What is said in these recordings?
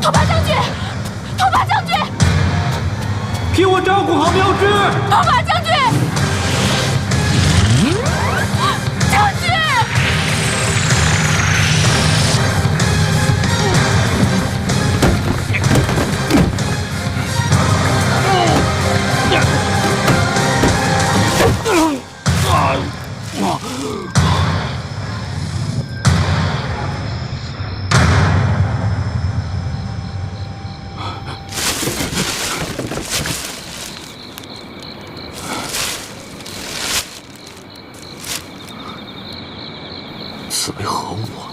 拓跋将军，拓跋将军，替我照顾好妙之。拓跋将军，将军。 此为何物啊？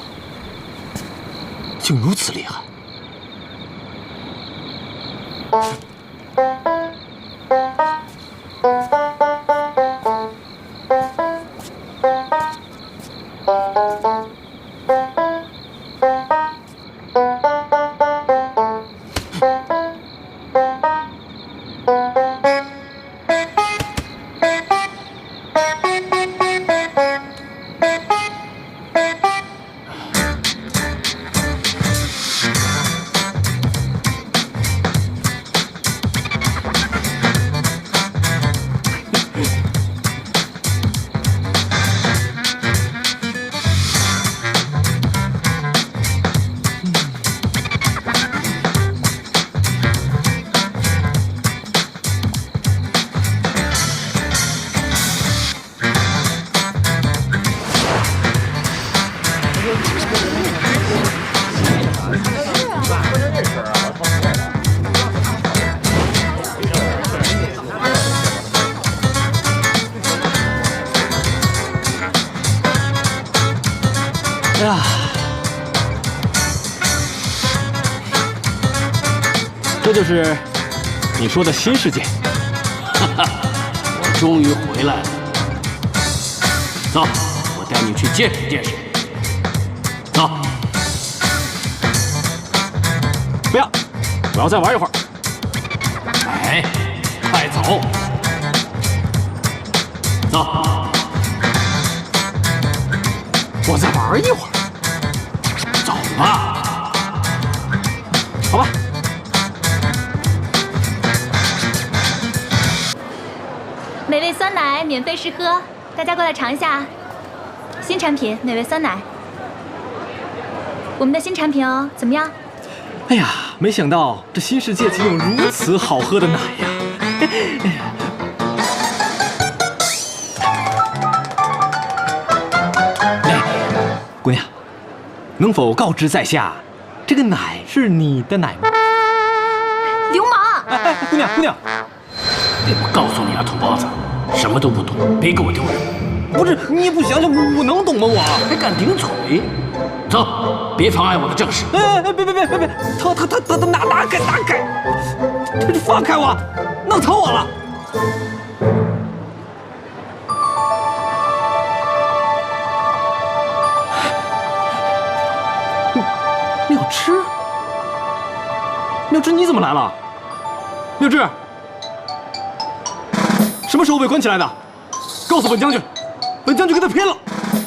竟如此厉害！哎呀，这就是你说的新世界。哈哈，我终于回来了。走，我带你去见识见识。走。不要，我要再玩一会儿。哎，快走。走。我再玩一会儿。 走吧，好吧。美味酸奶免费试喝，大家过来尝一下。新产品美味酸奶，我们的新产品哦，怎么样？哎呀，没想到这新世界竟有如此好喝的奶呀！姑娘。 能否告知在下，这个奶是你的奶吗？流氓！哎，姑娘，姑娘，我告诉你啊，土包子，什么都不懂，别给我丢人。不是你也不想想，我能懂吗？我还敢顶嘴？走，别妨碍我的正事。哎，别！他哪敢！这放开我，弄疼我了。 妙之，你怎么来了？妙之，什么时候被关起来的？告诉本将军，本将军跟他拼了！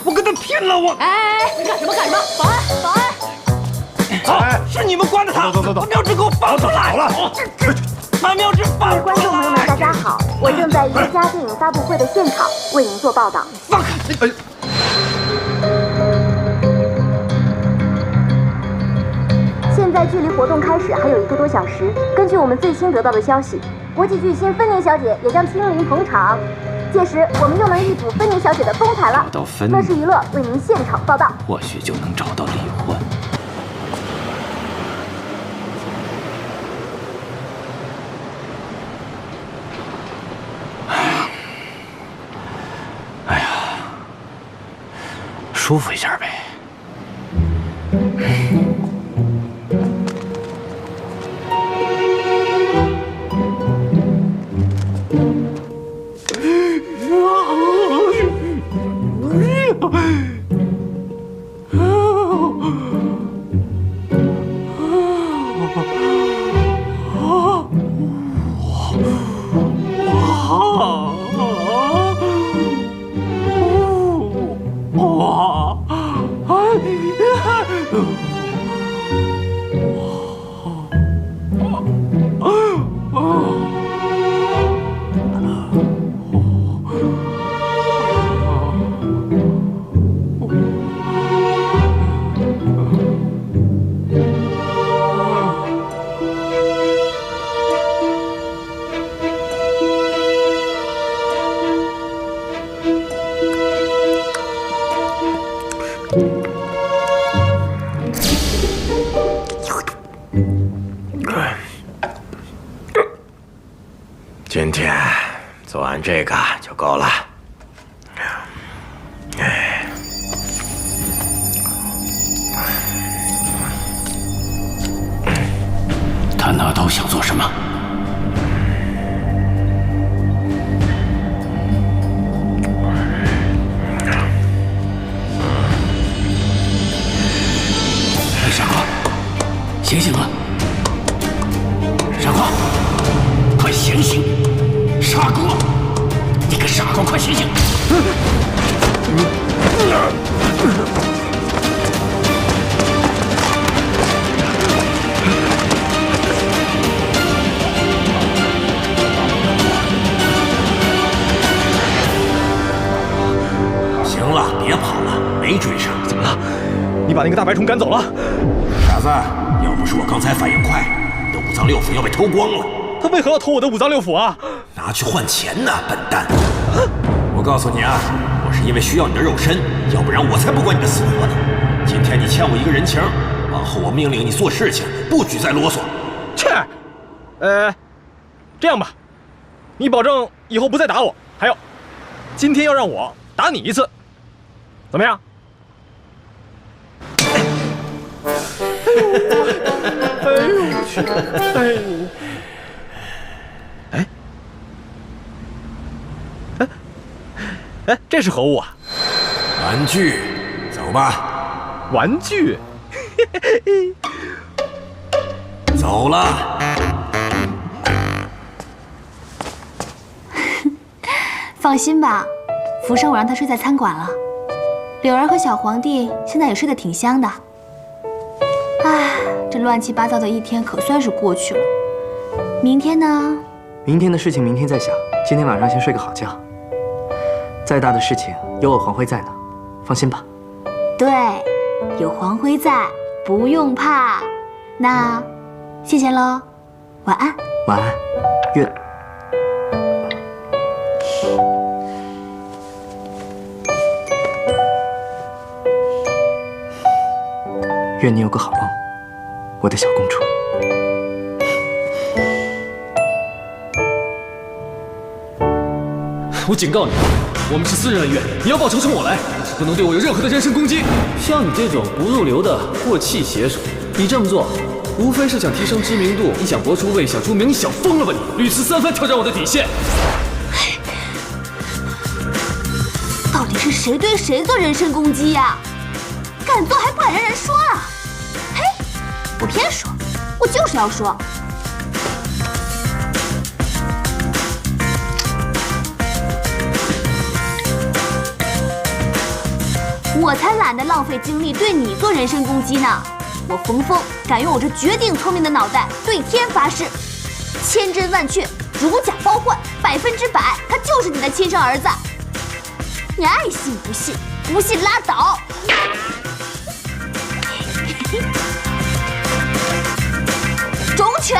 我跟他拼了！我哎，干什么？保安！好，是你们关的他！走！把妙之给我放出来！好了，把妙之放出来！观众朋友们，大家好，我正在一家电影发布会的现场为您做报道。放开！哎。 现在距离活动开始还有1个多小时。根据我们最新得到的消息，国际巨星芬妮小姐也将亲临捧场，届时我们又能一睹芬妮小姐的风采了。乐视娱乐为您现场报道，或许就能找到李欢。哎呀，舒服一下呗。 哇！做完这个就够了。他拿刀想做什么？傻瓜，醒醒了！傻瓜，快醒醒！傻瓜，你个傻瓜，快醒醒！行了，别跑了，没追上。怎么了？你把那个大白虫赶走了？傻子，要不是我刚才反应快，你的五脏六腑要被偷光了。他为何要偷我的五脏六腑啊？拿去换钱呢，笨蛋！我告诉你啊，我是因为需要你的肉身，要不然我才不管你的死活呢。今天你欠我一个人情，往后我命令你做事情不许再啰嗦。切，这样吧，你保证以后不再打我，还有，今天要让我打你一次，怎么样？哎呦我去！哎，这是何物啊？玩具，走吧。玩具？走了。放心吧，福生我让他睡在餐馆了。柳儿和小皇帝现在也睡得挺香的。唉，这乱七八糟的一天可算是过去了。明天呢？明天的事情明天再想，今天晚上先睡个好觉。再大的事情有我黄辉在呢，放心吧。对，有黄辉在，不用怕。那，谢谢喽，晚安。晚安，愿你有个好梦，我的小公主。我警告你，我们是私人恩怨，你要报仇冲我来，但是不能对我有任何的人身攻击。像你这种不入流的过气写手，你这么做，无非是想提升知名度，你想博出位，想出名，你想疯了吧你？屡次三番挑战我的底线。到底是谁对谁做人身攻击呀？敢做还不敢让人说啊？嘿，我偏说，我就是要说。我才懒得浪费精力对你做人身攻击呢！我冯峰敢用我这绝顶聪明的脑袋对天发誓，千真万确，如假包换，100%，他就是你的亲生儿子。你爱信不信，不信拉倒。种犬。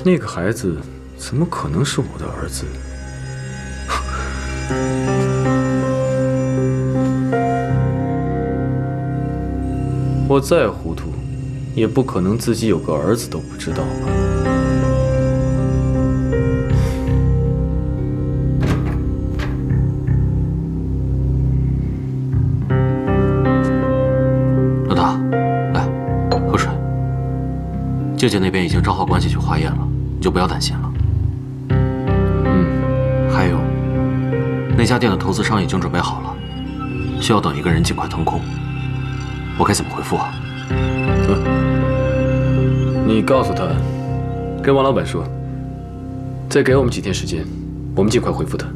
那个孩子怎么可能是我的儿子？我再糊涂，也不可能自己有个儿子都不知道吧？老大，来，喝水。舅舅那边已经找好关系去化验了。你就不要担心了。还有，那家店的投资商已经准备好了，需要等一个人尽快腾空。我该怎么回复啊？你告诉他，跟王老板说，再给我们几天时间，我们尽快回复他。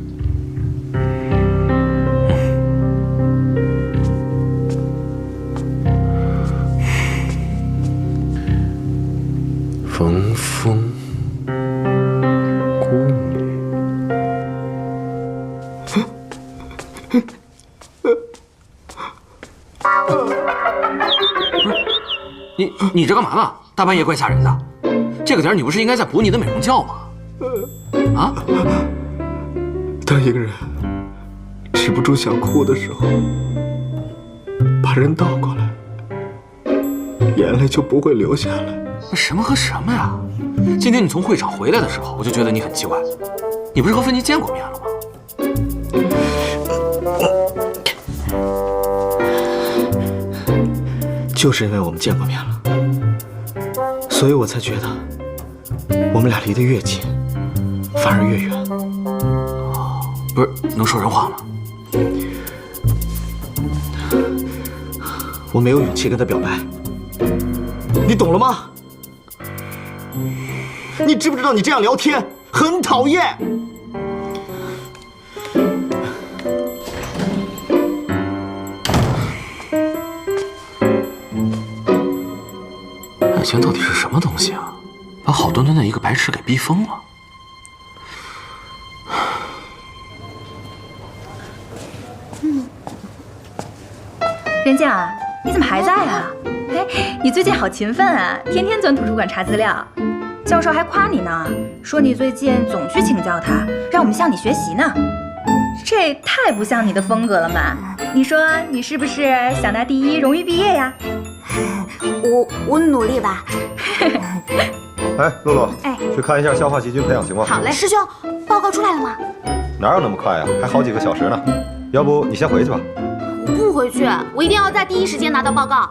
冯峰。你这干嘛呢？大半夜怪吓人的。这个点你不是应该在补你的美容觉吗？啊？当一个人只止不住想哭的时候，把人倒过来，眼泪就不会流下来。什么和什么呀？今天你从会场回来的时候，我就觉得你很奇怪。你不是和芬妮见过面了吗？就是因为我们见过面了，所以我才觉得我们俩离得越近，反而越远。不是，能说人话吗？我没有勇气跟他表白，你懂了吗？你知不知道你这样聊天很讨厌？爱情到底是什么东西啊？把好端端的一个白痴给逼疯了。任静啊，你怎么还在啊？哎，你最近好勤奋啊，天天钻图书馆查资料。教授还夸你呢，说你最近总去请教他，让我们向你学习呢。这太不像你的风格了嘛！你说你是不是想拿第一荣誉毕业呀？我努力吧。哎，露露，哎，去看一下消化细菌培养情况。好嘞。师兄，报告出来了吗？哪有那么快呀？还好几个小时呢。要不你先回去吧。我不回去，我一定要在第一时间拿到报告。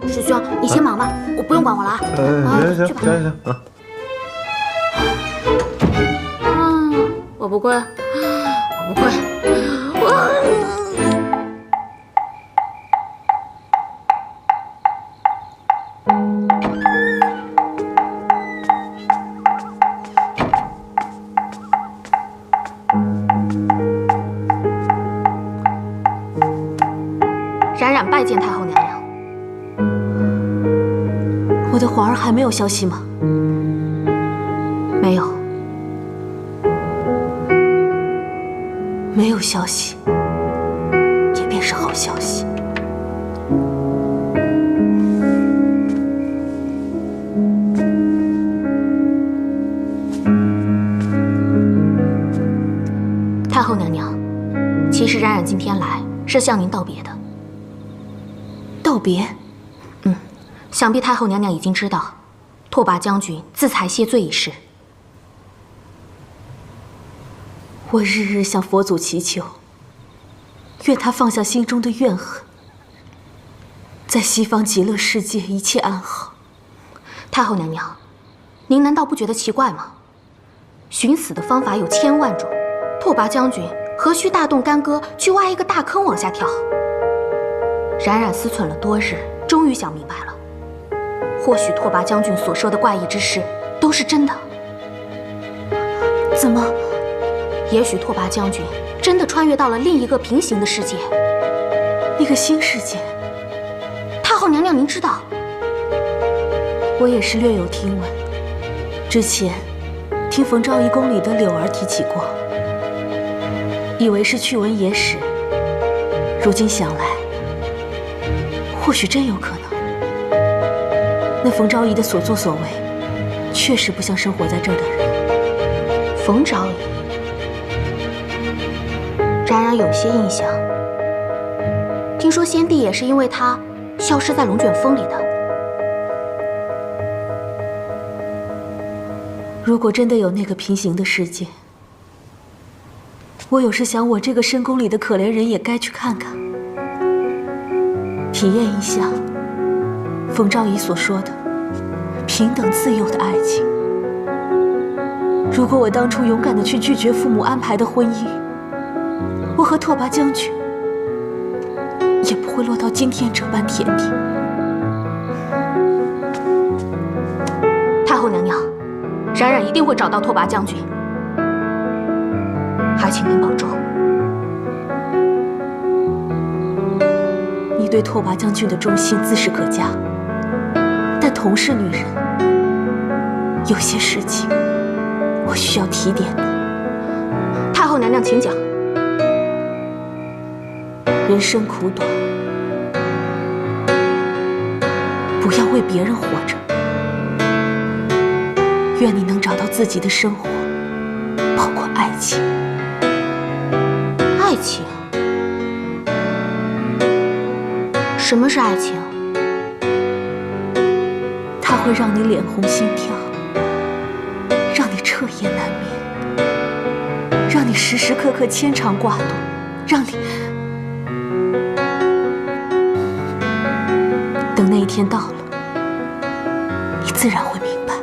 师兄，你先忙吧，我不用管我了啊。行，我不跪，我不跪，冉冉拜见太后娘娘。我的皇儿还没有消息吗？没有。没有消息，也便是好消息。太后娘娘，其实冉冉今天来是向您道别的。道别？想必太后娘娘已经知道，拓跋将军自裁谢罪一事。我日日向佛祖祈求，愿他放下心中的怨恨，在西方极乐世界一切安好。太后娘娘，您难道不觉得奇怪吗？寻死的方法有千万种，拓跋将军何须大动干戈去挖一个大坑往下跳？冉冉思忖了多日，终于想明白了，或许拓跋将军所说的怪异之事都是真的。怎么？也许拓跋将军真的穿越到了另一个平行的世界，一个新世界。太后娘娘，您知道？我也是略有听闻，之前听冯昭仪宫里的柳儿提起过，以为是趣闻野史，如今想来，或许真有可能。那冯昭仪的所作所为，确实不像生活在这儿的人。冯昭仪。冉冉有些印象，听说先帝也是因为他消失在龙卷风里的。如果真的有那个平行的世界，我有时想，我这个深宫里的可怜人也该去看看，体验一下冯昭仪所说的平等自由的爱情。如果我当初勇敢地去拒绝父母安排的婚姻，我和拓跋将军也不会落到今天这般田地。太后娘娘，冉冉一定会找到拓跋将军，还请您保重。你对拓跋将军的忠心自是可嘉，但同是女人，有些事情我需要提点你。太后娘娘，请讲。人生苦短，不要为别人活着。愿你能找到自己的生活，包括爱情。爱情？什么是爱情？它会让你脸红心跳，让你彻夜难眠，让你时时刻刻牵肠挂肚，让你……等那一天到了，你自然会明白。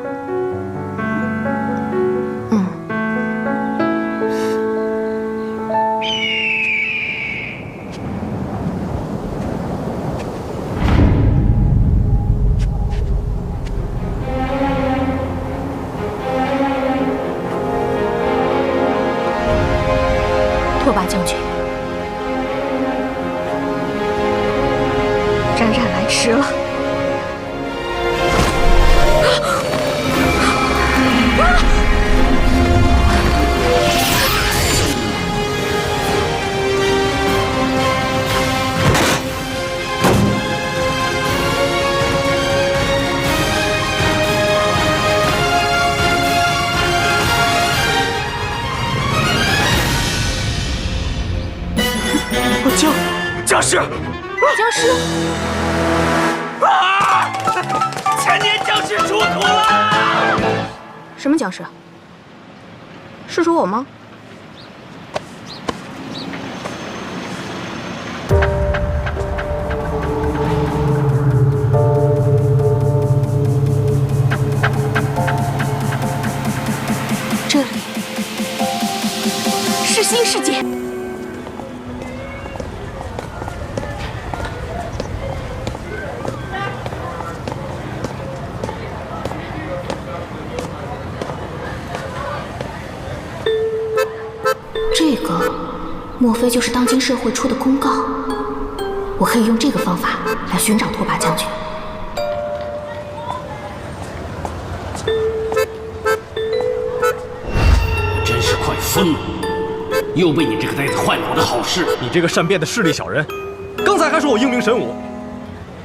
拓跋将军，冉冉来迟了。僵尸！僵尸！啊！千年僵尸出土了！什么僵尸？是说我吗？这里是新世界。这个，莫非就是当今社会出的公告？我可以用这个方法来寻找拓跋将军。我真是快疯了！又被你这个呆子坏了我的好事。你这个善变的势利小人，刚才还说我英明神武，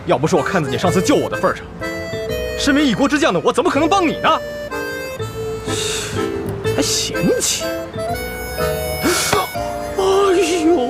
要不是我看在你上次救我的份上，身为一国之将的我怎么可能帮你呢？还嫌弃？哎呦！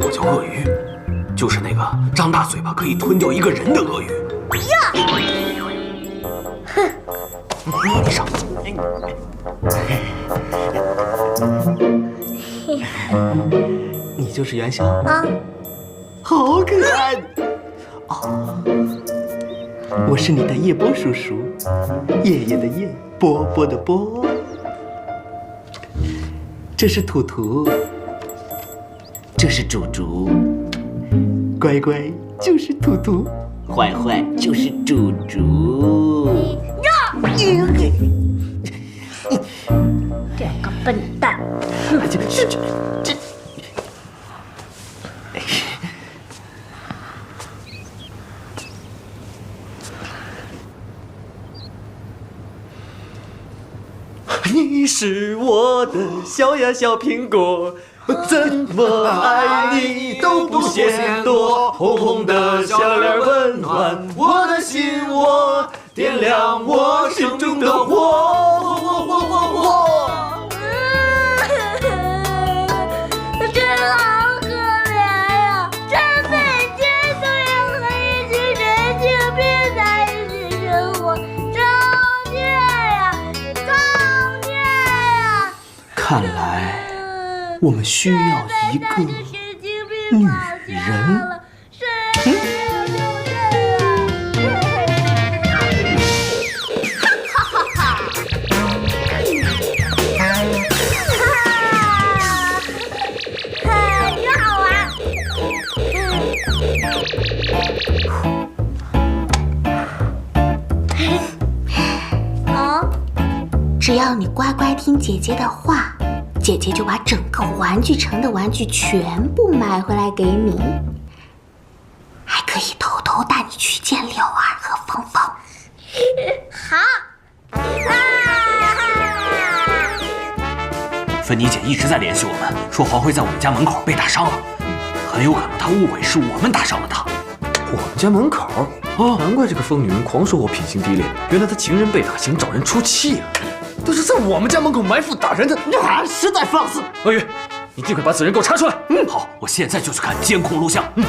我叫鳄鱼，就是那个张大嘴巴可以吞掉一个人的鳄鱼。呀！哼！你上。你就是袁绍啊，好可爱啊！我是你的叶波叔叔，爷爷的叶，波波的波。这是图图，这是竹竹，乖乖就是图图，坏坏就是竹竹。这个笨蛋！这。你是我的小呀小苹果，怎么爱你都不嫌多。红红的小脸温暖我的心窝，点亮我心中的火。真好可怜呀！这辈子都要和一群神经病在一起生活，造孽呀！造孽呀！看来我们需要一个女人。只要你乖乖听姐姐的话，姐姐姐就把整个玩具城的玩具全部买回来给你，还可以偷偷带你去见柳儿和峰峰。好。芬妮姐一直在联系我们，说黄辉在我们家门口被打伤了，很有可能她误会是我们打伤了他。我们家门口哦，难怪这个疯女人狂说我品行低劣，原来她情人被打，想找人出气啊！都是在我们家门口埋伏打人的，实在放肆！鳄鱼，你尽快把此人给我查出来。好，我现在就去看监控录像。我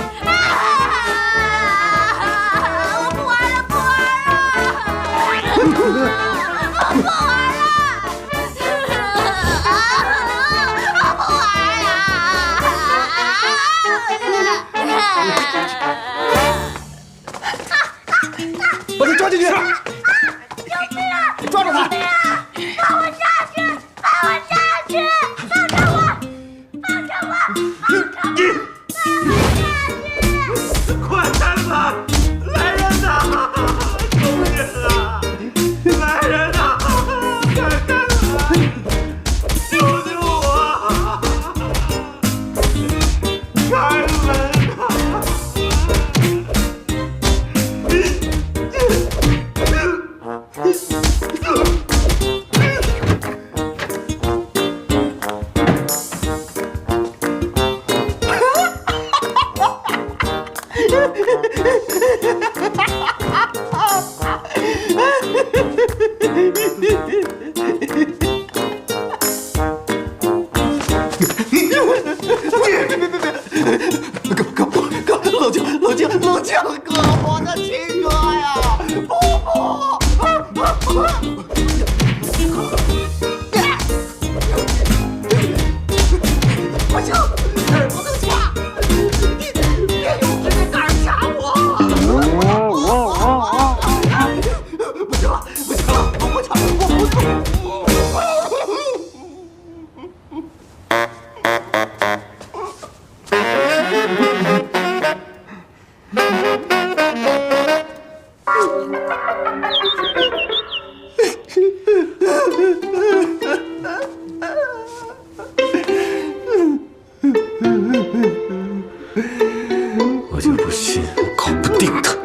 不玩了，不玩了，我不玩了。把他抓进去！救命啊！抓住他！放我下去！放我下去！放开我！放开我！放开我！快开门！来人呐！救命啊！来人呐！快开门！救救我！开门！冷静，哥，我的亲哥呀！不行，不能掐！你别用指甲盖掐我！不行了，我不掐，我不掐！我就不信我搞不定他。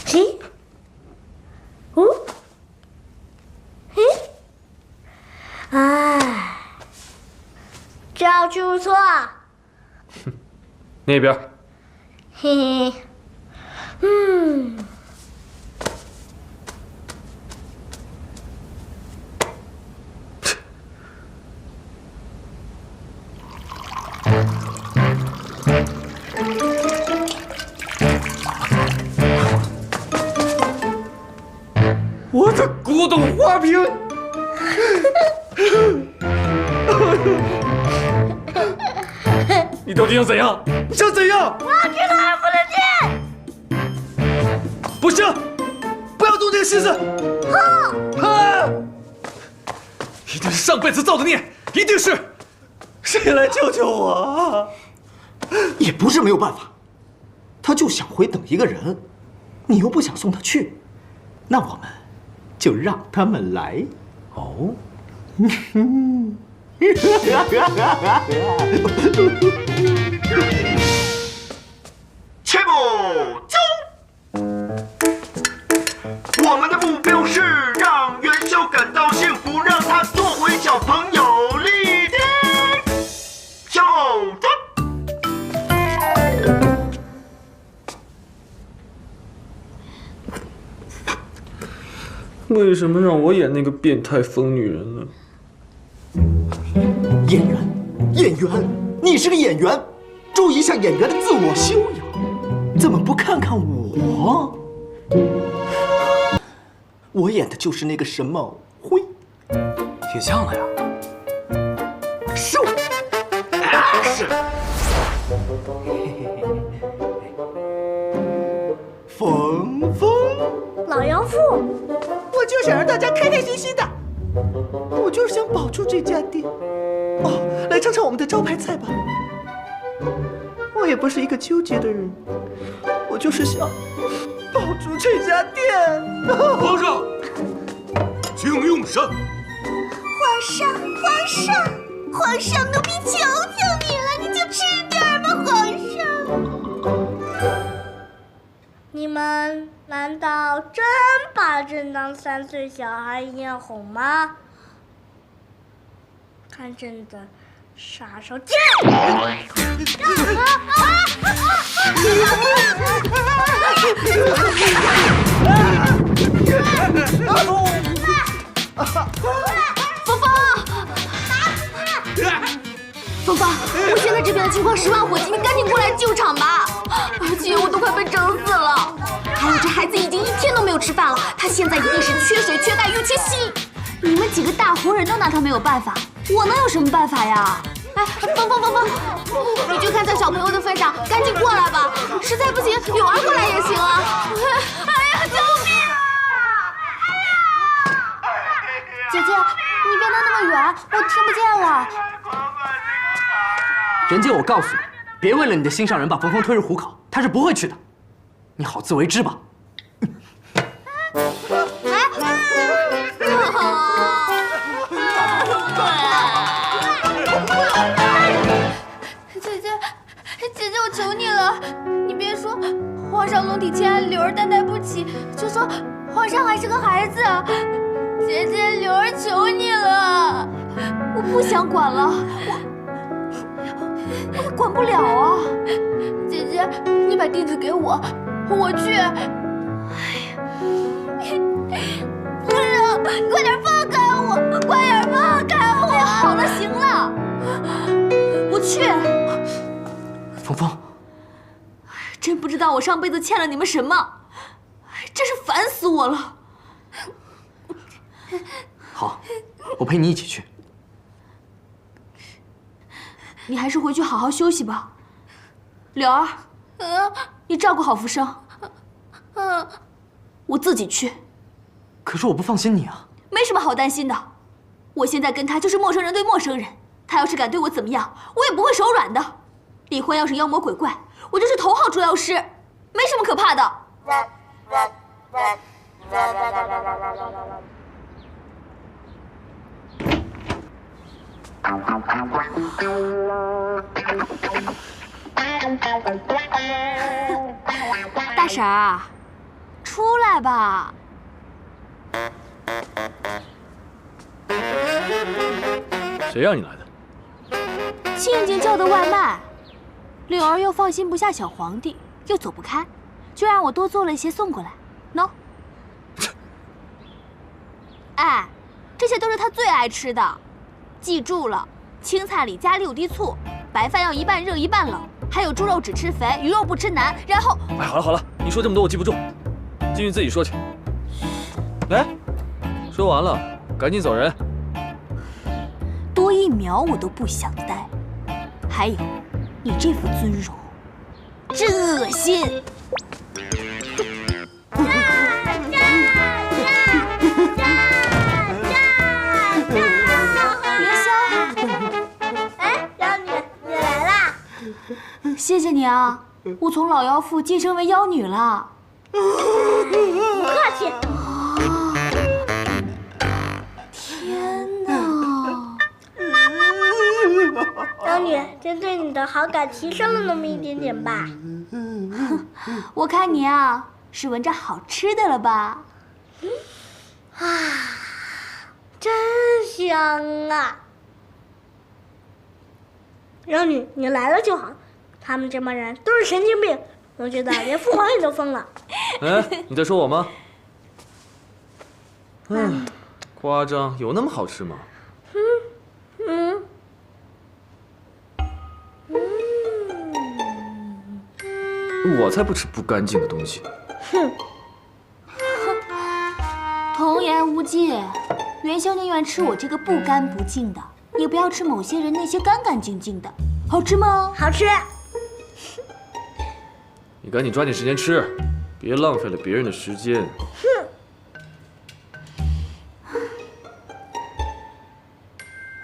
嘿，哦，嘿，哎，这要去不错。那边。嘿嘿，我的古董花瓶！你到底想怎样？你想怎样？我要去他二夫的店。不行，不要动这个心思。啊！一定是上辈子造的孽，一定是。谁来救救我啊？也不是没有办法，他就想回等一个人，你又不想送他去，那我们就让他们来。哦。切不走！我们的目标是让元宵感到幸福，让他做回小朋友。立定，小转。为什么让我演那个变态疯女人呢？演员，你是个演员，注意一下演员的自我修养。怎么不看看我？我演的就是那个什么辉，挺像的呀。是我，是。冯冯，老杨父，我就就想让大家开开心心的。我就是想保住这家店。哦，来尝尝我们的招牌菜吧。我也不是一个纠结的人，我就是想保住这家店。皇上，请用膳。皇上，奴婢求求你了，你就吃点吧，皇上。你们难道真把朕当3岁小孩一样哄吗？看朕的杀手锏！芳芳，我现在这边的情况10万火急，你赶紧过来救场吧！而且我都快被整死了。还有这孩子已经1天都没有吃饭了，他现在一定是缺水、缺钙又缺锌。你们几个大活人都拿他没有办法，我能有什么办法呀？哎，芳芳，你就看在小朋友的份上，赶紧过来吧。实在不行，柳儿过来也行啊。哎呀，救命啊！姐姐，你别拿那么远，我听不见了。人家我告诉你，别为了你的心上人把冯峰推入虎口，他是不会去的。你好自为之吧。姐姐，我求你了，你别说皇上龙体欠安，柳儿担待不起，就说皇上还是个孩子。姐姐，柳儿求你了，我不想管了，我管不了啊。姐姐，你把地址给我，我去。皇上，快点放开我！快点放开我！哎呀，好了，行了，我去。芳芳，真不知道我上辈子欠了你们什么，真是烦死我了。好，我陪你一起去。你还是回去好好休息吧。柳儿，你照顾好福生。我自己去。可是我不放心你啊。没什么好担心的，我现在跟他就是陌生人对陌生人，他要是敢对我怎么样，我也不会手软的。李欢要是妖魔鬼怪，我就是头号捉妖师，没什么可怕的。大婶儿，出来吧。谁让你来的？静静叫的外卖。柳儿又放心不下小皇帝，又走不开，就让我多做了一些送过来。喏，哎，这些都是他最爱吃的，记住了，青菜里加6滴醋，白饭要一半热一半冷，还有猪肉只吃肥，鱼肉不吃腩。然后，哎，好了，你说这么多我记不住，进去自己说去。来，说完了，赶紧走人。多1秒我都不想待。还有，你这副尊容，真恶心。别笑。哎，妖女，你来啦！谢谢你啊，我从老妖妇晋升为妖女了。不客气。天哪！妖女，朕对你的好感提升了那么一点点吧？我看你啊，是闻着好吃的了吧？啊，真香啊！妖女，你来了就好。他们这帮人都是神经病，我觉得连父皇也都疯了。哎，你在说我吗？夸张，有那么好吃吗？我才不吃不干净的东西。童言无忌，元宵宁愿吃我这个不干不净的，也不要吃某些人那些干干净净的。好吃吗？好吃。你赶紧抓紧时间吃，别浪费了别人的时间。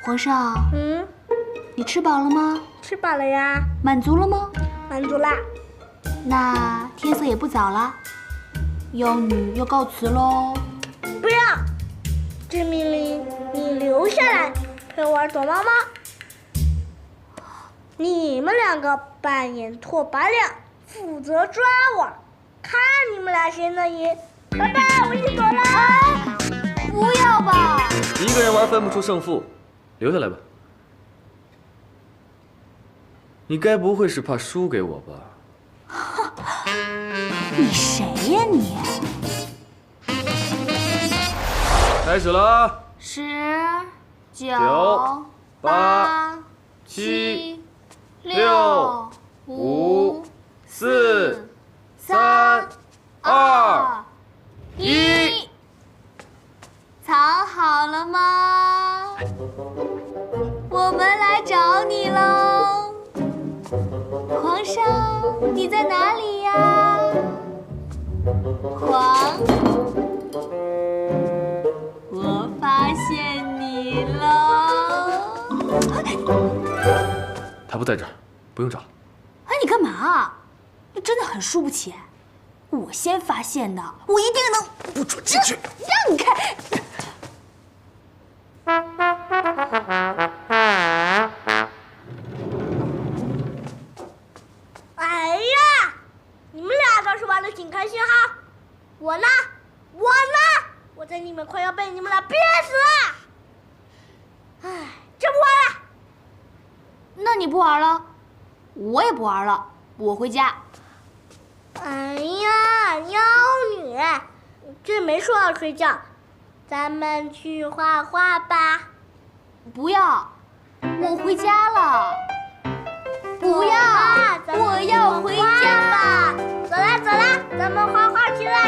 皇上，你吃饱了吗？吃饱了呀。满足了吗？满足啦。那天色也不早了，妖女要告辞喽。不要，朕命令你留下来陪我玩躲猫猫。你们两个扮演拓跋亮，负责抓我，看你们俩谁能赢。拜拜，我先走了。不要吧！一个人玩分不出胜负，留下来吧。你该不会是怕输给我吧？你谁呀你？开始了！10、9、8、7、6、5、4、3、2、1。藏好了吗？我们来找你喽。皇上，你在哪里呀？我发现你了。他不在这儿，不用找。哎，你干嘛？你真的很输不起。我先发现的，我一定能。不准进去！让开！哎呀，你们俩倒是玩得挺开心哈。我呢？我在里面快要被你们俩憋死了。哎，真不玩了。那你不玩了，我也不玩了，我回家。哎呀，妖女，朕没说要睡觉，咱们去画画吧。不要，我回家了。不要，我要回家吧。走啦，咱们画画去啦。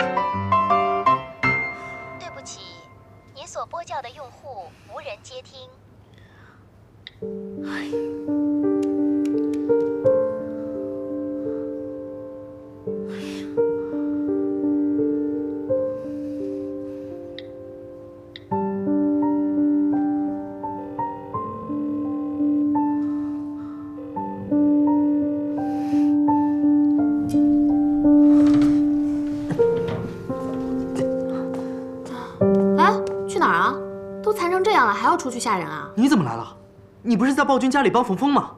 对不起，您所拨叫的用户无人接听。还要出去吓人啊？你怎么来了？你不是在暴君家里帮冯峰吗？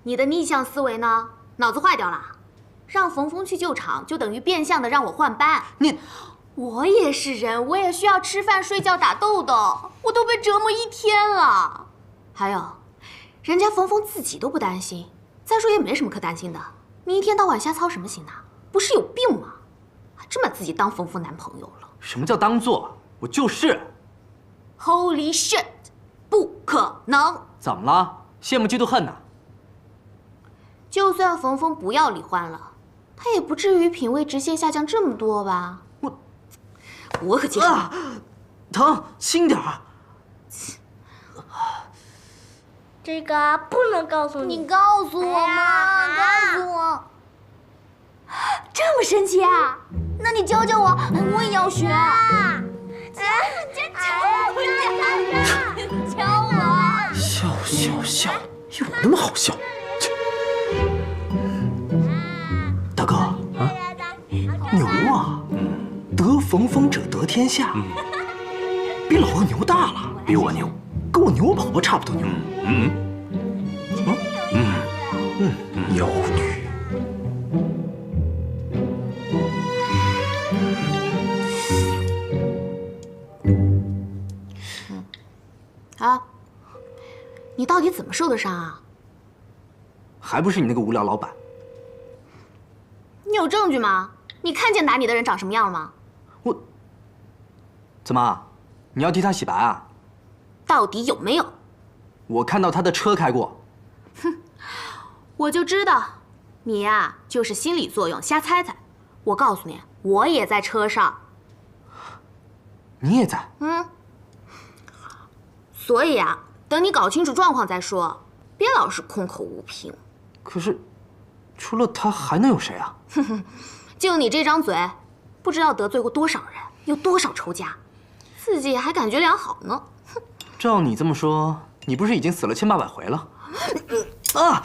你的逆向思维呢？脑子坏掉了？让冯峰去救场，就等于变相的让我换班。我也是人，我也需要吃饭、睡觉、打豆豆，我都被折磨一天了。还有，人家冯峰自己都不担心，再说也没什么可担心的。你一天到晚瞎操什么心呢？不是有病吗？还真把自己当冯峰男朋友了？什么叫当做？我就是。Holy shit！ 不可能！怎么了？羡慕嫉妒恨呐？就算冯峰不要李欢了，他也不至于品味直线下降这么多吧？我可接受。疼，轻点儿。这个不能告诉你。你告诉我嘛，告诉我。这么神奇啊？那你教教我，我也要学。教我。笑，有那么好笑？大哥啊，牛啊，得冯峰者得天下，比老子牛大了，比我牛，跟我牛宝宝差不多牛。妖女。啊，你到底怎么受的伤啊？还不是你那个无聊老板。你有证据吗？你看见打你的人长什么样了吗？怎么，你要替他洗白啊？到底有没有？我看到他的车开过。哼，我就知道，你呀就是心理作用，瞎猜猜。我告诉你，我也在车上。你也在？所以啊，等你搞清楚状况再说，别老是空口无凭。可是，除了他还能有谁啊？哼哼，就你这张嘴，不知道得罪过多少人，有多少仇家，自己还感觉良好呢。哼，照你这么说，你不是已经死了1800回了？啊！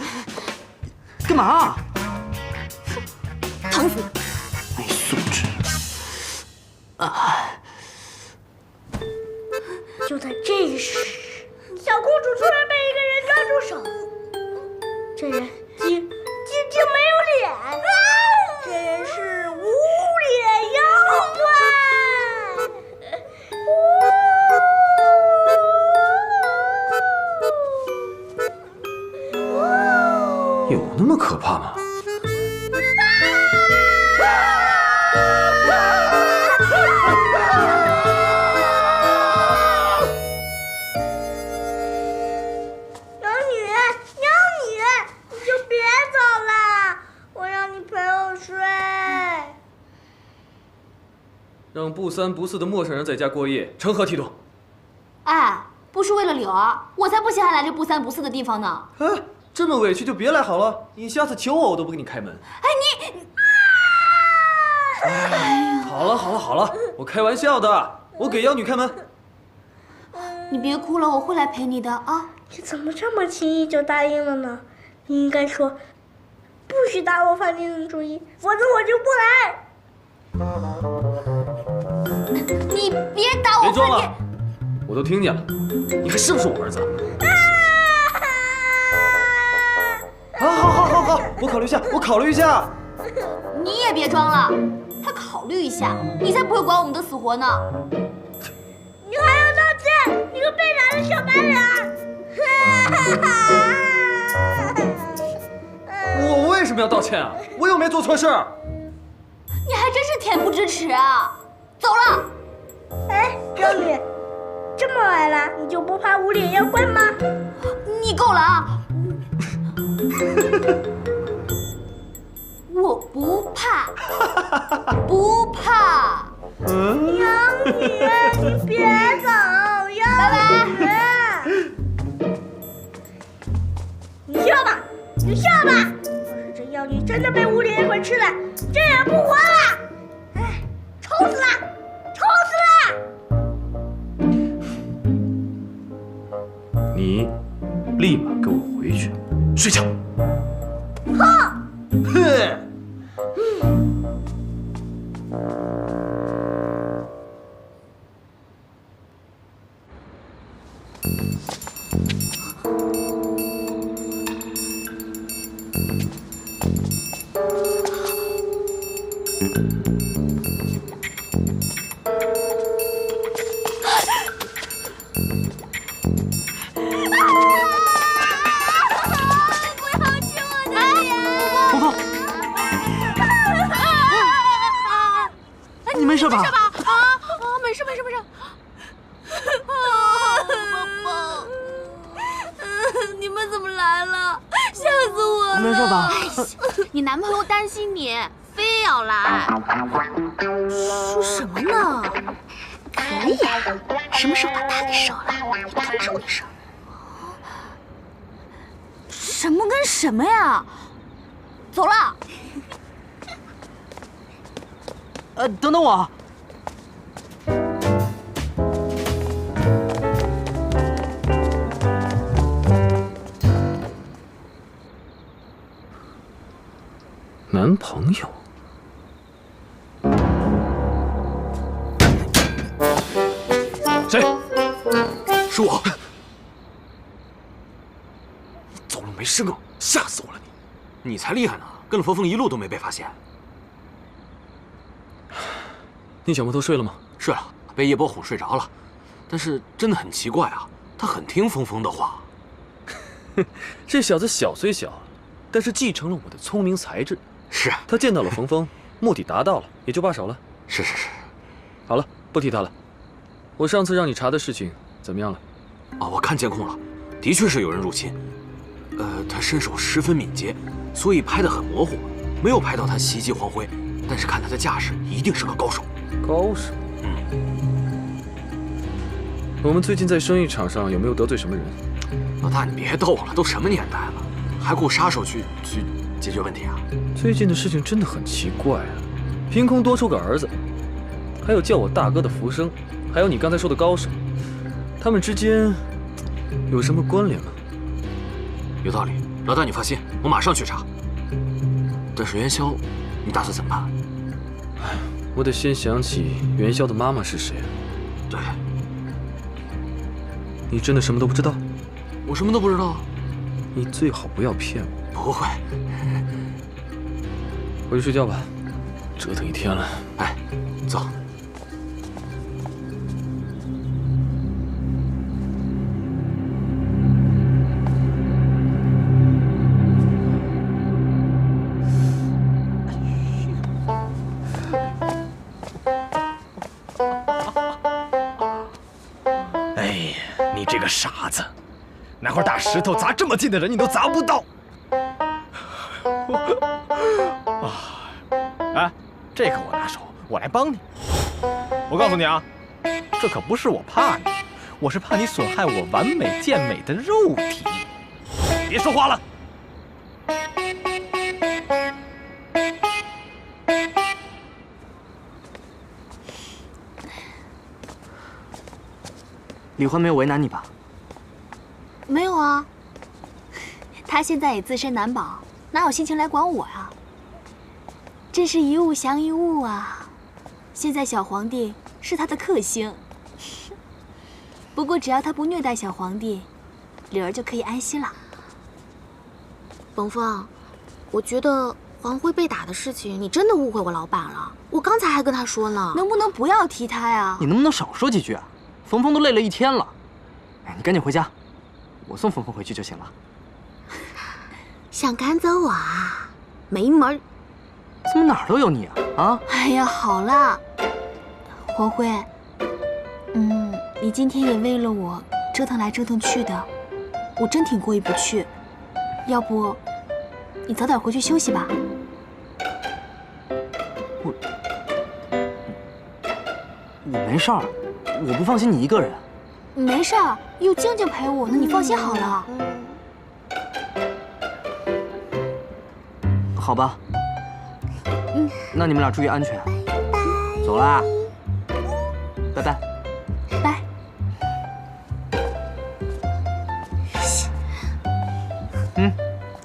干嘛？疼死！没素质！啊！就在这时，小公主突然被一个人抓住手，这人竟没有脸，这人是无脸妖怪。有那么可怕吗？让不三不四的陌生人在家过夜，成何体统？哎，不是为了柳儿，我才不稀罕来这不三不四的地方呢。哎，这么委屈就别来好了。你下次求我，我都不给你开门。哎，你……哎，好了，我开玩笑的，我给妖女开门。你别哭了，我会来陪你的啊。你怎么这么轻易就答应了呢？你应该说，不许打我饭店的主意，否则我就不来。你别打我！别装了，我都听见了，你还是不是我儿子？好，我考虑一下。你也别装了，还考虑一下，你才不会管我们的死活呢。你还要道歉，你个被打的小白脸！我为什么要道歉啊？我又没做错事儿。你还真是恬不知耻啊！走了。哎，妖女，这么晚了，你就不怕无脸妖怪吗？你够了啊！我不怕，不怕。妖女，你别走，妖女。你笑吧，要是这妖女真的被无脸妖怪吃了，这也不活了。哎，臭死了！你立马给我回去睡觉。哼！没事吧？没事。宝宝，你们怎么来了？吓死我了！没事吧？你男朋友担心你，非要来。说什么呢？可以，什么时候把他给烧了？你凭什么没事？什么跟什么呀？走了。等等我。男朋友？谁？是我。你走路没声啊，吓死我了你！你才厉害呢，跟了冯峰一路都没被发现。你小魔头睡了吗？睡了，被叶波哄睡着了。但是真的很奇怪啊，他很听峰峰的话。这小子小虽小，但是继承了我的聪明才智。是他见到了冯峰，目的达到了，也就罢手了。是。好了，不提他了。我上次让你查的事情怎么样了？啊，我看监控了，的确是有人入侵。他身手十分敏捷，所以拍得很模糊，没有拍到他袭击黄辉。但是看他的架势，一定是个高手。高手？我们最近在生意场上有没有得罪什么人？老大，你别逗了，都什么年代了，还雇杀手去解决问题啊？最近的事情真的很奇怪啊，凭空多出个儿子，还有叫我大哥的浮生，还有你刚才说的高手，他们之间有什么关联吗？有道理，老大你放心，我马上去查。但是元宵，你打算怎么办？我得先想起元宵的妈妈是谁。对，你真的什么都不知道？我什么都不知道。你最好不要骗我。不会。回去睡觉吧，折腾一天了。哎，走。哎呀，你这个傻子，拿块大石头砸这么近的人，你都砸不到。哎，这个我拿手，我来帮你。我告诉你啊，这可不是我怕你，我是怕你损害我完美健美的肉体。别说话了。李欢没有为难你吧？没有啊，他现在也自身难保，哪有心情来管我啊？真是一物降一物啊！现在小皇帝是他的克星，不过只要他不虐待小皇帝，柳儿就可以安心了。冯峰，我觉得黄辉被打的事情，你真的误会我老板了。我刚才还跟他说呢，能不能不要提他呀？你能不能少说几句啊？冯峰都累了一天了，哎，你赶紧回家，我送冯峰回去就行了。想赶走我啊？没门儿！怎么哪儿都有你啊？啊！哎呀，好啦，黄辉，你今天也为了我折腾来折腾去的，我真挺过意不去。要不，你早点回去休息吧。我没事儿，我不放心你一个人。没事儿，有静静陪我呢，你放心好了。好吧。那你们俩注意安全。走啦，拜拜。拜。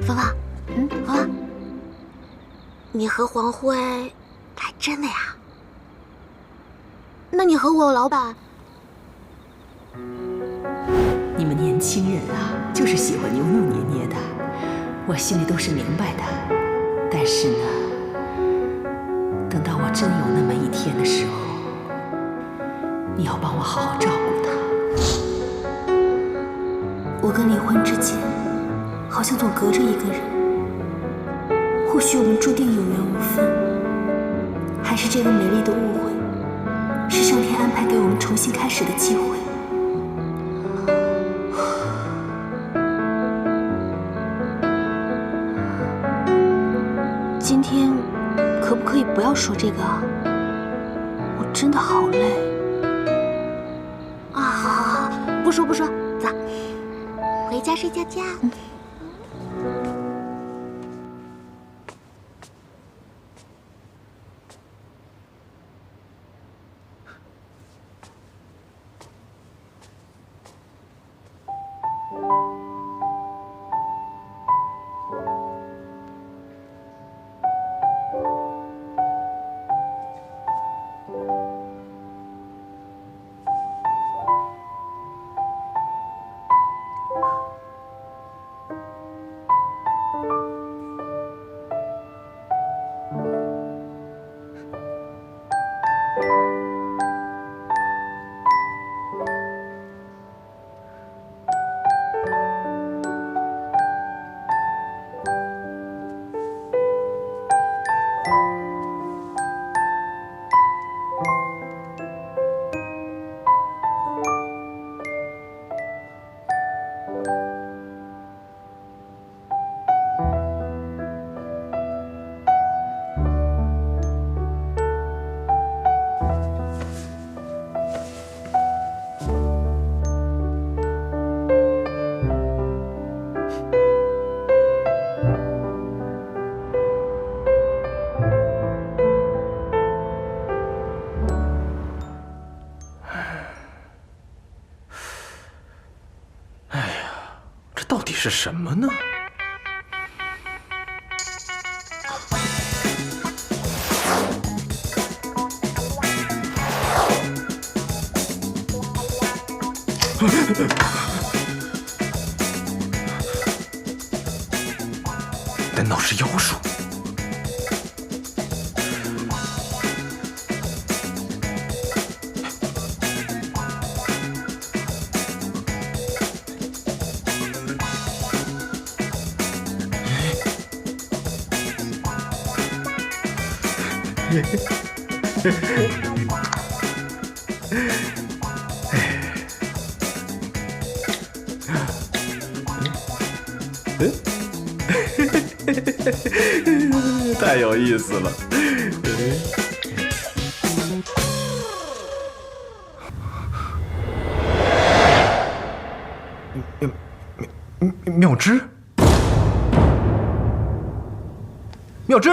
芳芳，芳芳，你和黄辉还真的呀？那你和我老板，你们年轻人啊，就是喜欢扭扭捏捏的，我心里都是明白的。但是呢，等到我真有那么一天的时候，你要帮我好好照顾他。我跟离婚之间，好像总隔着一个人。或许我们注定有缘无分，还是这个美丽的误会，是上天安排给我们重新开始的机会。今天可不可以不要说这个啊？我真的好累啊！好，不说不说，走，回家睡觉觉。是什么呢？难道是妖术？太有意思了。妙芝，妙芝。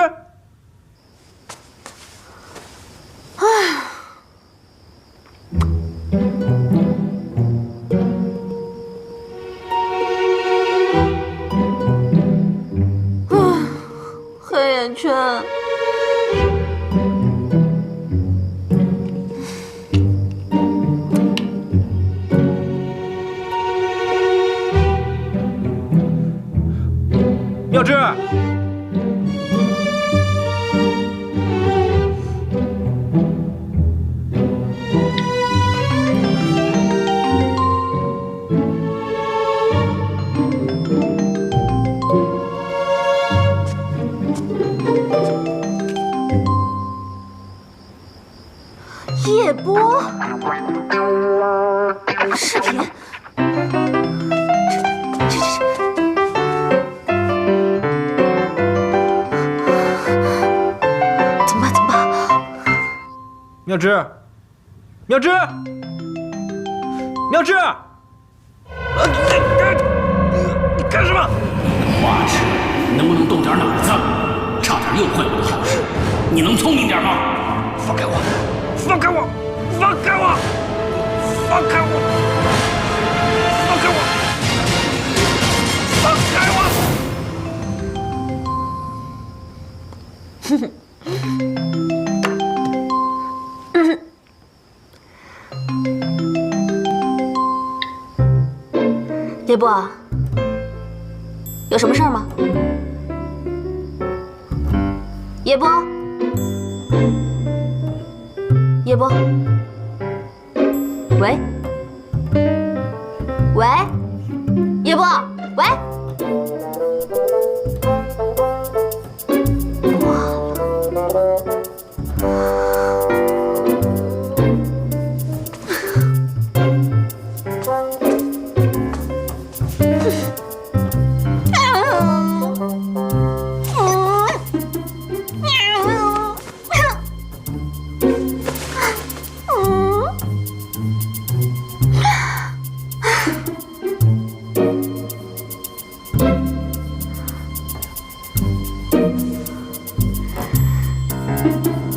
黑眼圈。妙芝，夜波视频，这怎么办？怎么办？妙芝，妙芝，妙芝！你干什么？花痴，能不能动点脑子？差点又坏我的好事，你能聪明点吗？放开我！放开我！放开我！放开我！放开我！放开我！哼哼。叶波，有什么事儿吗？叶波，叶波，喂，喂，叶波，喂，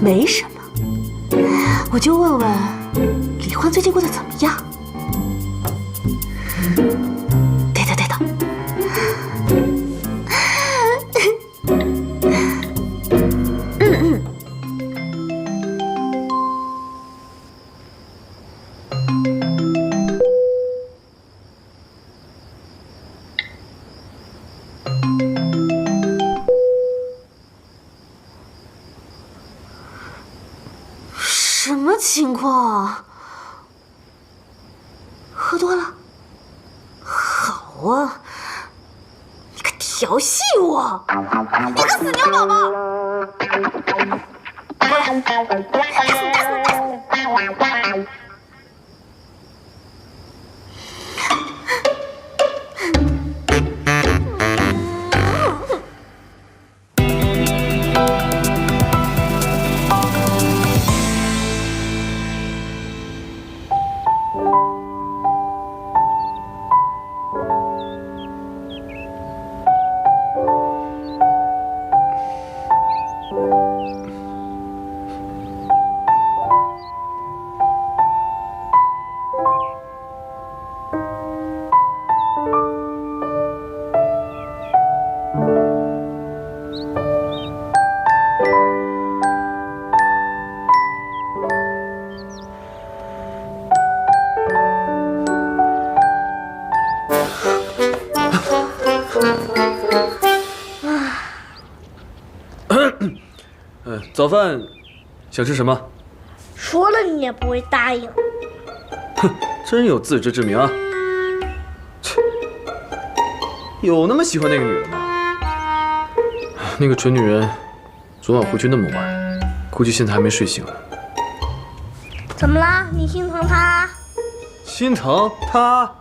没什么，我就问问李欢最近过得怎么样。对的，对的。什么情况？喝多了？好啊，你可调戏我！你个死牛宝宝！早饭想吃什么？说了你也不会答应。哼，真有自知之明啊！切，有那么喜欢那个女的吗？那个蠢女人，昨晚回去那么晚，估计现在还没睡醒呢。怎么啦？你心疼她？心疼她？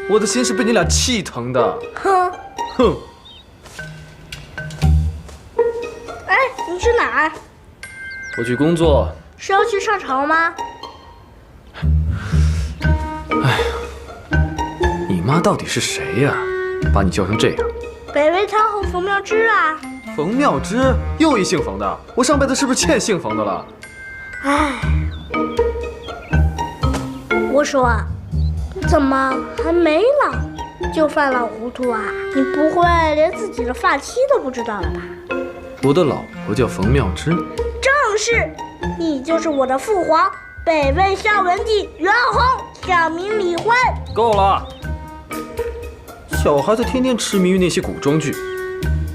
我的心是被你俩气疼的。哼哼！哎，你去哪儿？我去工作。是要去上朝吗？哎呀，你妈到底是谁呀？把你叫成这样。北魏太后冯妙芝啊。冯妙芝，又一姓冯的。我上辈子是不是欠姓冯的了？哎，我说，你怎么还没老就犯老糊涂啊？你不会连自己的发妻都不知道了吧？我的老婆叫冯妙芝。正是，你就是我的父皇，北魏孝文帝元宏，小名李焕。够了！小孩子天天痴迷于那些古装剧，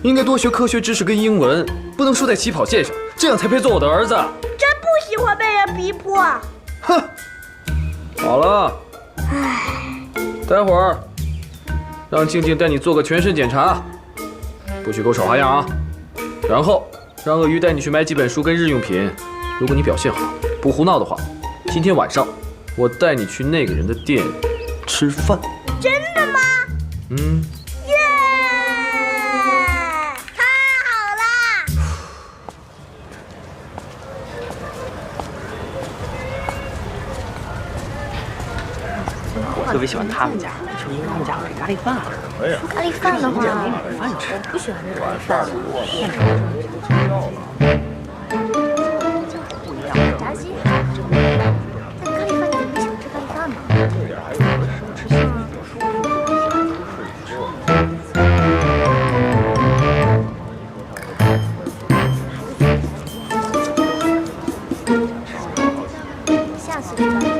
应该多学科学知识跟英文，不能输在起跑线上，这样才配做我的儿子。真不喜欢被人逼迫。哼，好了，唉，待会儿让静静带你做个全身检查，不许给我耍花样啊！然后让鳄鱼带你去买几本书跟日用品。如果你表现好，不胡闹的话，今天晚上我带你去那个人的店吃饭。真的吗？嗯。耶！太好了！我特别喜欢他们家，就因为他们家有咖喱饭。咖喱饭的话，我不喜欢吃咖喱饭。炸鸡，在咖喱饭店不喜欢吃咖喱饭吗？下次就是让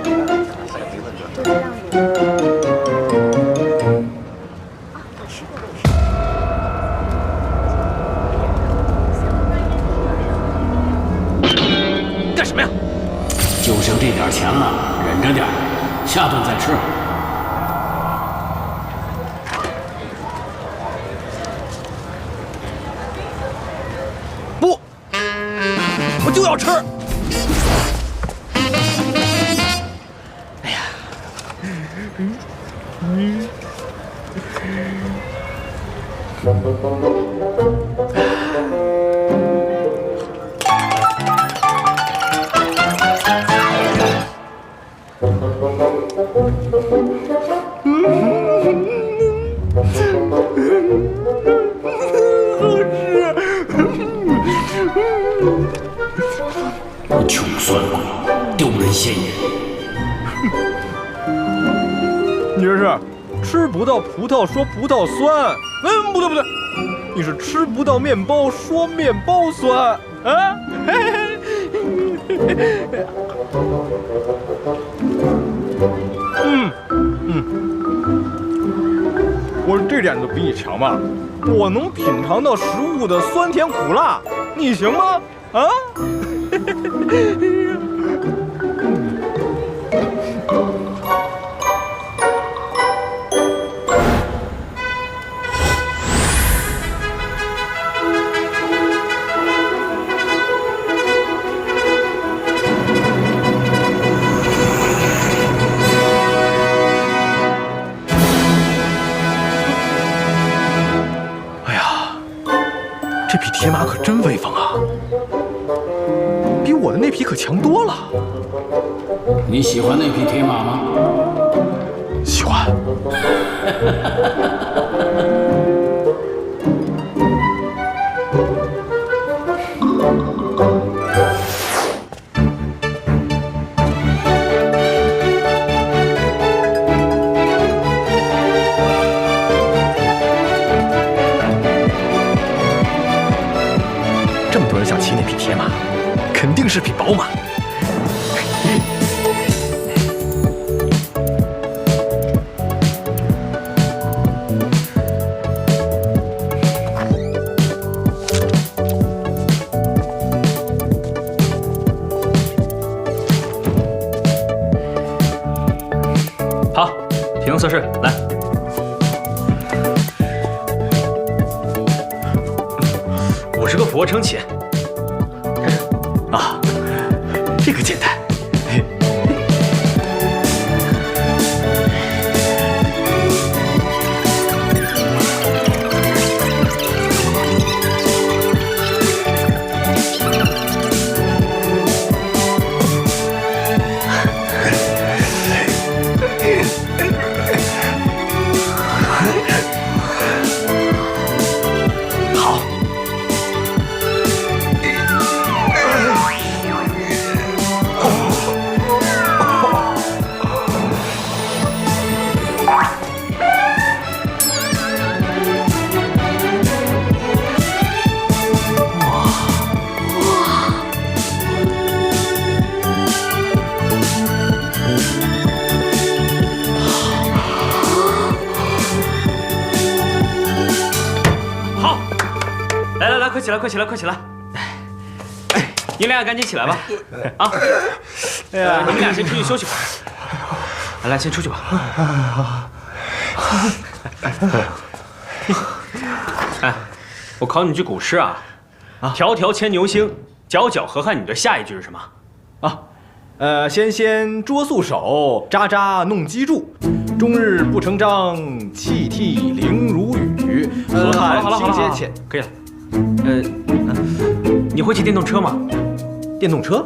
干什么呀？就剩这点钱了，忍着点，下顿再吃。不，我就要吃。哎呀，穷酸鬼，丢人现眼。你这是吃不到葡萄说葡萄酸，不对不对，你是吃不到面包说面包酸啊！我这点子比你强吧？我能品尝到食物的酸甜苦辣，你行吗？啊？这匹铁马可真威风啊，比我的那匹可强多了。你喜欢那匹铁马吗？喜欢。这么多人想骑那匹铁马，肯定是匹宝马。测试，来。50个俯卧撑起。开始。啊，这个简单。快起来！快起来！你俩赶紧起来吧！啊！哎呀，你们俩先出去休息会儿。来，先出去吧。哎，我考你句古诗啊！迢迢牵牛星，皎皎河汉女的下一句是什么？啊，纤纤捉素手，札札弄机杼。终日不成章，泣涕零如雨。河汉清阶浅，可以了。你会骑电动车吗？电动车？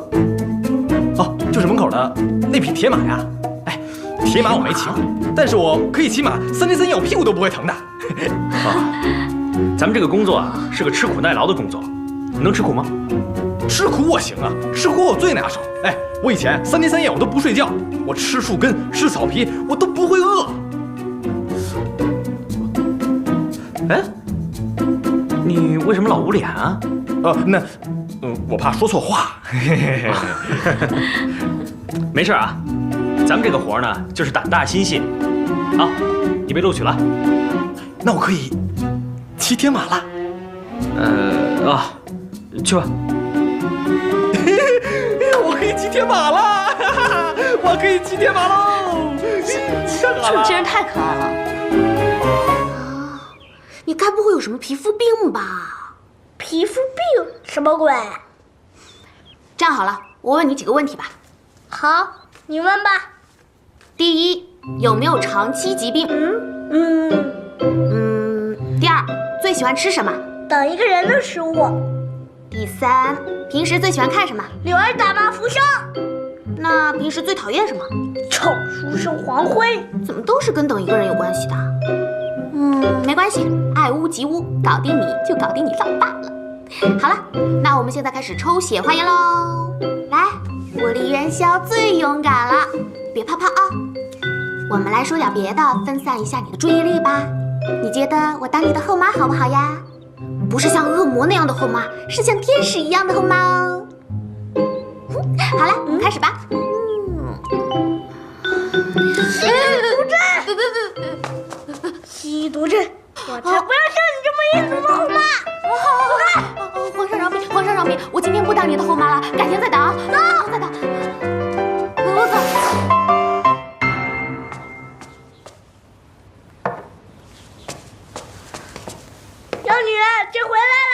哦，就是门口的那匹铁马呀。哎，铁马我没骑过，但是我可以骑马，3天3夜我屁股都不会疼的。咱们这个工作啊，是个吃苦耐劳的工作，你能吃苦吗？吃苦我行啊，吃苦我最拿手。哎，我以前3天3夜我都不睡觉，我吃树根、吃草皮，我都不会饿。哎，你为什么老捂脸啊？我怕说错话。没事啊，咱们这个活呢，就是胆大心细。好，你被录取了，那我可以骑铁马了。去吧。我可以骑铁马了，我可以骑铁马喽！主持人太可爱了。你该不会有什么皮肤病吧？皮肤病？什么鬼？这样好了，我问你几个问题吧。好，你问吧。第一，有没有长期疾病？第二，最喜欢吃什么？等一个人的食物。第三，平时最喜欢看什么？柳儿打马浮生。那平时最讨厌什么？丑书生黄辉。怎么都是跟等一个人有关系的？没关系，爱屋及乌，搞定你就搞定你老爸了。好了，那我们现在开始抽血化验喽。来，我离元宵最勇敢了，别怕怕啊。我们来说点别的，分散一下你的注意力吧。你觉得我当你的后妈好不好呀？不是像恶魔那样的后妈，是像天使一样的后妈哦。好了，我们开始吧。吸毒症，我才不要像你这么阴毒的后妈！皇上饶命，皇上饶命！我今天不当你的后妈了，改天再当啊！再当。我走。妖女，姐回来啦！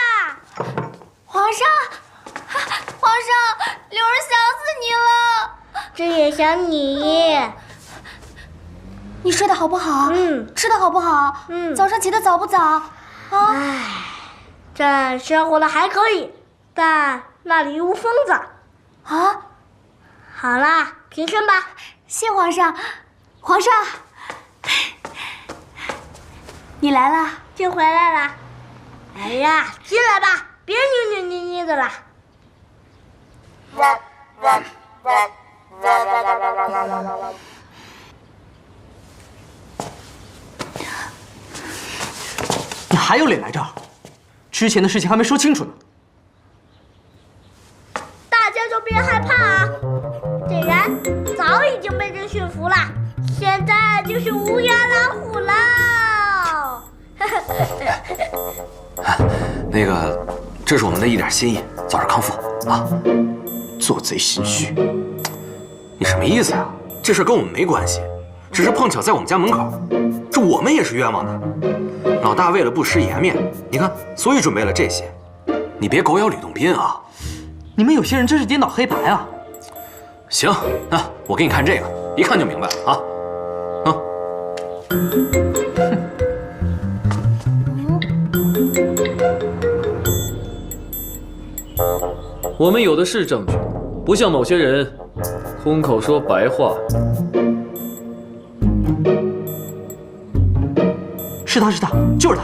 皇上，皇上，柳儿想死你了。朕也想你。你睡得好不好？吃得好不好？早上起得早不早？啊？唉，朕生活的还可以，但那里无疯子。啊？好啦，平身吧。谢皇上。皇上，你来了。朕回来了。哎呀，进来吧，别扭扭捏捏的啦。你还有脸来这儿？之前的事情还没说清楚呢。大家就别害怕啊！这人早已经被朕驯服了，现在就是无牙老虎了。那个，这是我们的一点心意，早日康复啊！做贼心虚，你什么意思啊？这事跟我们没关系，只是碰巧在我们家门口，这我们也是冤枉的。老大为了不失颜面，你看，所以准备了这些。你别狗咬吕洞宾啊！你们有些人真是颠倒黑白啊！行，那我给你看这个，一看就明白了啊。我们有的是证据，不像某些人空口说白话。是他，就是他。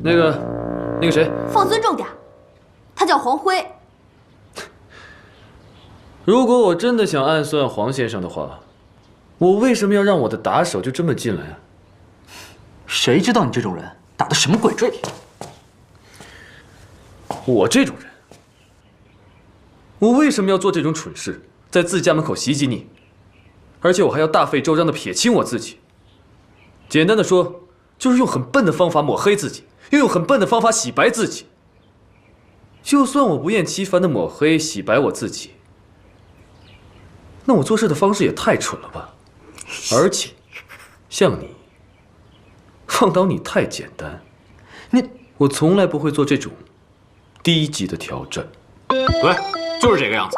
那个谁，放尊重点，他叫黄辉。如果我真的想暗算黄先生的话，我为什么要让我的打手就这么进来啊？谁知道你这种人打的什么鬼主意？我这种人，我为什么要做这种蠢事，在自家门口袭击你？而且我还要大费周章的撇清我自己。简单的说，就是用很笨的方法抹黑自己，又用很笨的方法洗白自己。就算我不厌其烦的抹黑洗白我自己，那我做事的方式也太蠢了吧？而且，像你，放倒你太简单。我从来不会做这种低级的挑战。对，就是这个样子。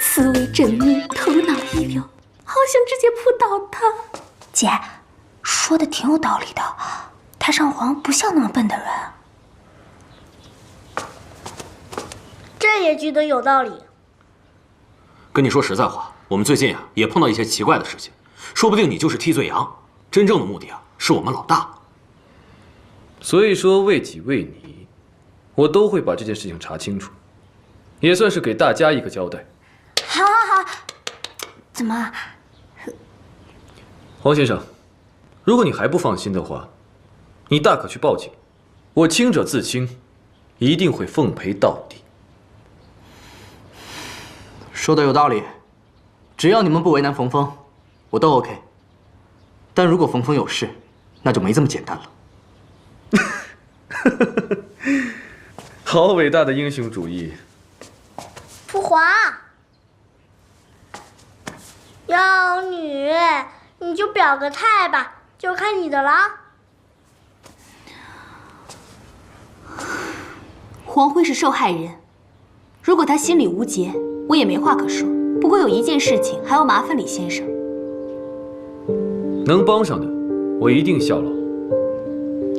思维缜密，头脑一流，好想直接扑倒他。姐，说的挺有道理的，太上皇不像那么笨的人。这也觉得有道理。跟你说实在话，我们最近啊也碰到一些奇怪的事情，说不定你就是替罪羊，真正的目的啊是我们老大。所以说为己为你，我都会把这件事情查清楚，也算是给大家一个交代。好，怎么？黄先生，如果你还不放心的话，你大可去报警，我清者自清，一定会奉陪到底。说的有道理，只要你们不为难冯峰，我都 OK。但如果冯峰有事，那就没这么简单了。好伟大的英雄主义！父皇，妖女，你就表个态吧，就看你的了。黄辉是受害人，如果他心里无结，我也没话可说。不过有一件事情还要麻烦李先生，能帮上的，我一定效劳。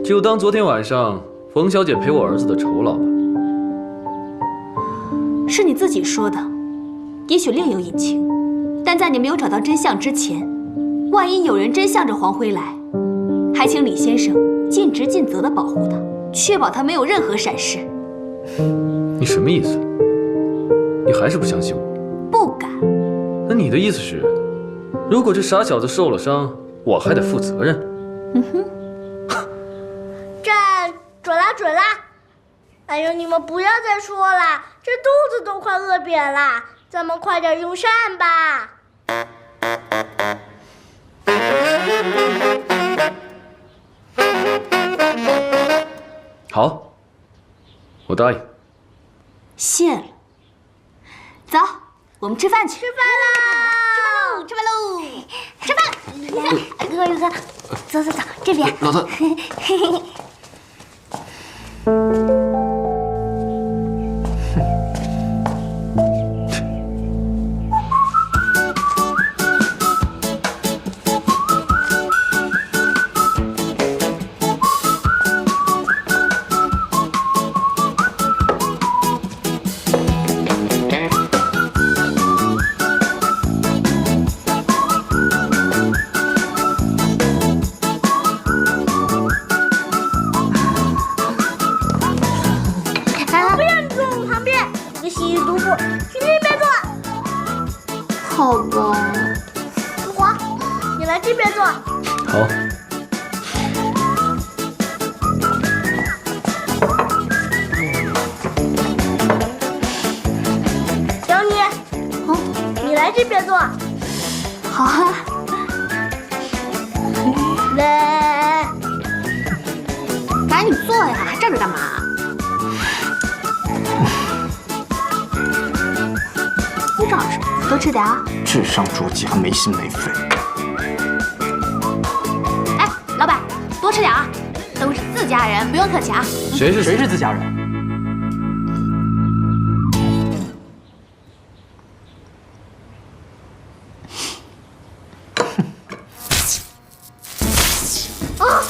就当昨天晚上冯小姐陪我儿子的酬劳吧。是你自己说的，也许另有隐情。但在你没有找到真相之前，万一有人真向着黄辉来，还请李先生尽职尽责地保护他，确保他没有任何闪失。你什么意思？你还是不相信我？不敢。那你的意思是，如果这傻小子受了伤，我还得负责任？这准啦！哎呦，你们不要再说了，这肚子都快饿扁了，咱们快点用膳吧。好，我答应。谢了。走，我们吃饭去。吃饭喽！走，这边。老大。好吧。父皇，你来这边坐。好。小女，你来这边坐。好啊。来，赶紧坐呀，还站着干嘛？多吃点啊。智商捉鸡还没心没肺。哎，老板，多吃点啊，都是自家人，不用客气啊。谁是自家人？啊！